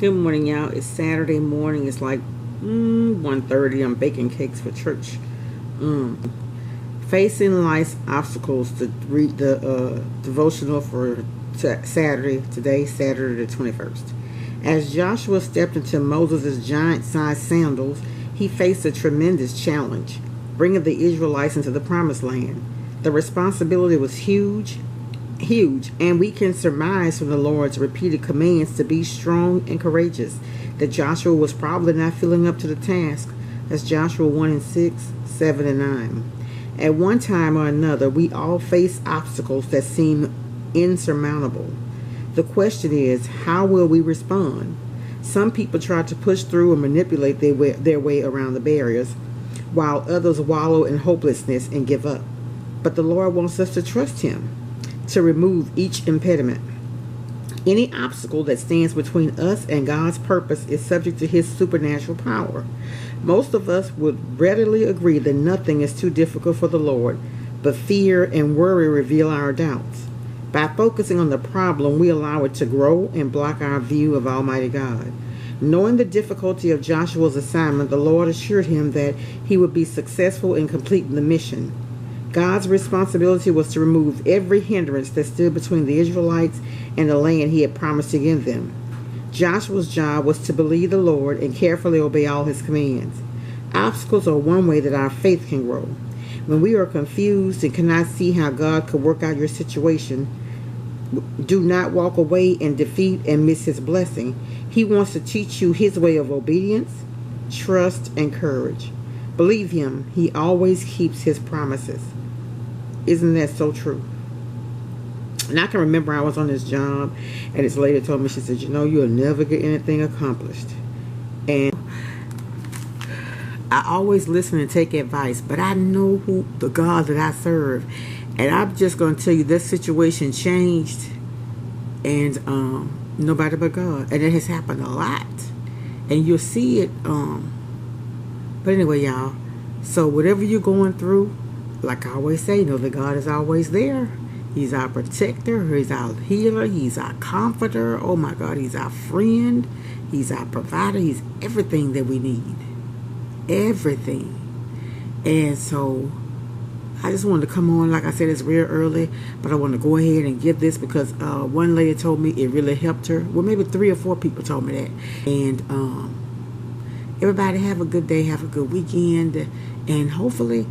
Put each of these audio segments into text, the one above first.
Good morning, y'all. It's Saturday morning. It's like 1:30. I'm baking cakes for church. Facing life's obstacles, to read the devotional for Saturday. Today, Saturday the 21st. As Joshua stepped into Moses' giant-sized sandals, he faced a tremendous challenge, bringing the Israelites into the Promised Land. The responsibility was huge, and we can surmise from the Lord's repeated commands to be strong and courageous that Joshua was probably not feeling up to the task. That's Joshua 1:6, 7 and 9. At one time or another, we all face obstacles that seem insurmountable. The question is, how will we respond? Some people try to push through and manipulate their way around the barriers, while others wallow in hopelessness and give up. But the Lord wants us to trust Him to remove each impediment. Any obstacle that stands between us and God's purpose is subject to His supernatural power. Most of us would readily agree that nothing is too difficult for the Lord, but fear and worry reveal our doubts. By focusing on the problem, we allow it to grow and block our view of Almighty God. Knowing the difficulty of Joshua's assignment, the Lord assured him that he would be successful in completing the mission. God's responsibility was to remove every hindrance that stood between the Israelites and the land He had promised to give them. Joshua's job was to believe the Lord and carefully obey all His commands. Obstacles are one way that our faith can grow. When we are confused and cannot see how God could work out your situation, do not walk away in defeat and miss His blessing. He wants to teach you His way of obedience, trust, and courage. Believe Him. He always keeps His promises. Isn't that so true? And I can remember I was on this job, and this lady told me, she said, you'll never get anything accomplished. And I always listen and take advice, but I know who the God that I serve. And I'm just going to tell you, this situation changed, and nobody but God. And it has happened a lot. And you'll see it. But anyway, y'all, so whatever you're going through, like I always say, know that God is always there. He's our protector. He's our healer. He's our comforter. Oh my God, He's our friend. He's our provider. He's everything that we need. Everything. And so I just wanted to come on. Like I said, it's real early, but I want to go ahead and give this because one lady told me it really helped her. Well, maybe 3 or 4 people told me that. And everybody have a good day. Have a good weekend. And hopefully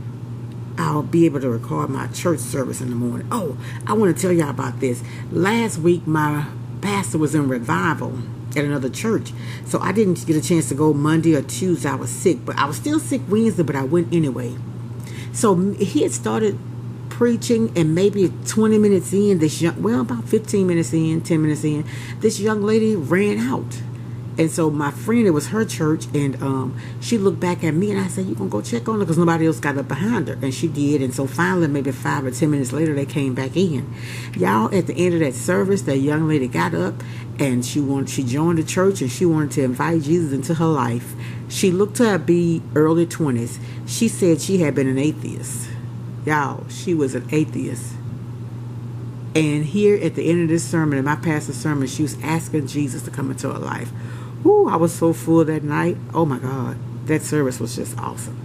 I'll be able to record my church service in the morning. Oh, I want to tell y'all about this. Last week, my pastor was in revival at another church. So I didn't get a chance to go Monday or Tuesday. I was sick. But I was still sick Wednesday, but I went anyway. So he had started preaching, and maybe 20 minutes in, about 15 minutes in, 10 minutes in, this young lady ran out. And so my friend, it was her church, and she looked back at me, and I said, you gonna go check on her? Because nobody else got up behind her. And she did. And so finally, maybe 5 or 10 minutes later, they came back in. Y'all, at the end of that service, that young lady got up, and she joined the church, and she wanted to invite Jesus into her life. She looked to be early 20s. She said she had been an atheist. Y'all, she was an atheist. And here at the end of this sermon, in my pastor's sermon, she was asking Jesus to come into her life. Ooh, I was so full that night. Oh my God. That service was just awesome.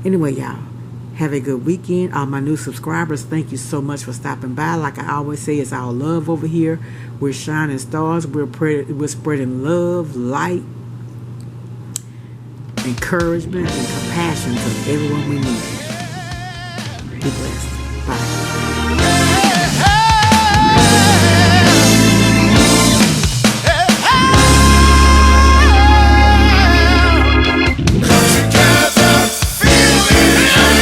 Anyway, y'all, have a good weekend. All my new subscribers, thank you so much for stopping by. Like I always say, it's our love over here. We're shining stars. We're spreading love, light, encouragement, and compassion to everyone we meet. Be blessed. Bye.